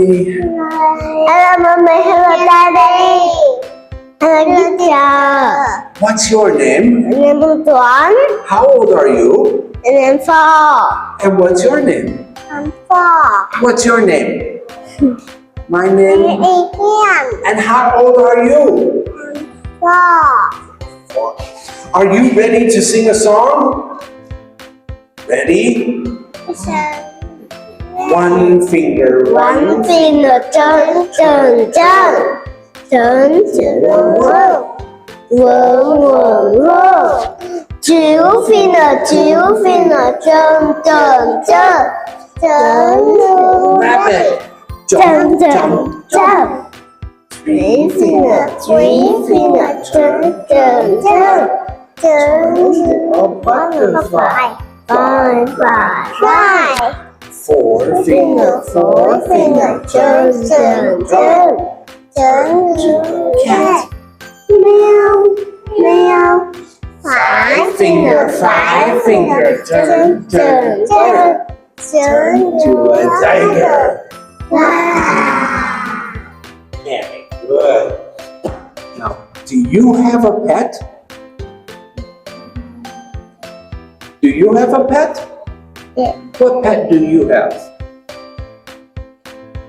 Hello, mommy. Hello, daddy. Hello, teacher. What's your name? My name is Tuấn. How old are you? My name is 4. And what's your name? I'm 4. What's your name? My name. My name is Thiên. And how old are you? I'm 4. Are you ready to sing a song? Ready? One finger. One finger, chân, chân, chân. Chân, chân, world. World, world, world. Two finger, chân, chân, chân. Chân, Rabbit. chân, Jump, chân, jump, chân. Three finger, chân, chân, chân. Chân, A butterfly. fly, fly, fly. Four finger. Chân, chân, chân. Chân, cat. Meow, meow. Five finger, chân, chân, chân. Chân, To a tiger. wow. Very good. Now, do you have a pet? Do you have a pet? Yeah. What pet do you have?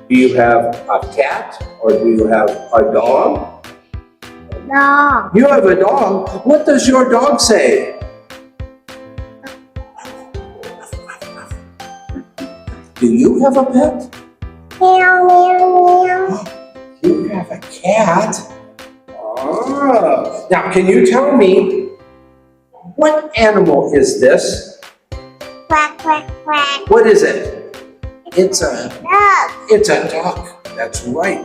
Do you have a cat or do you have a dog? Dog. You have a dog. What does your dog say? Do you have a pet? Meow, meow, meow. You have a cat. Ah. Now, can you tell me what animal is this? Quack, quack, quack. What is it? It's a Dog. duck. That's right.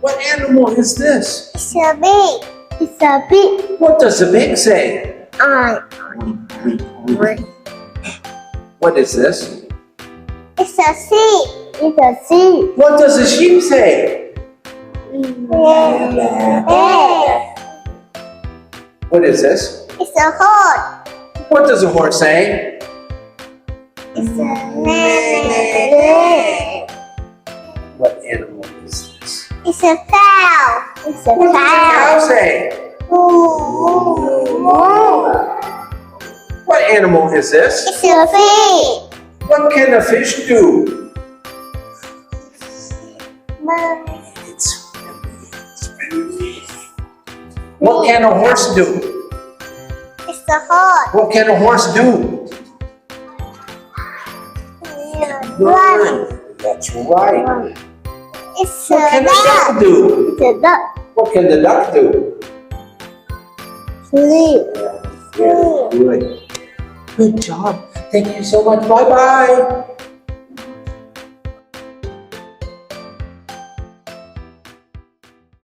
What animal is this? It's a big. It's a big. What does the pig say? What is this? It's a sheep. It's a sheep. What does the sheep say? What is this? It's a horse. What does a horse say? It's a man. What animal is this? It's a cow. It's a What does a cow cow. say? Moo. What animal is this? It's a fish. What can a fish do? It's What can a horse do? It's a horse. What can a horse do? Run. That's right. It's What a can a duck. duck do? It's a duck. What can the duck do? Sleep. Very good. Good job. Thank you so much. Bye-bye.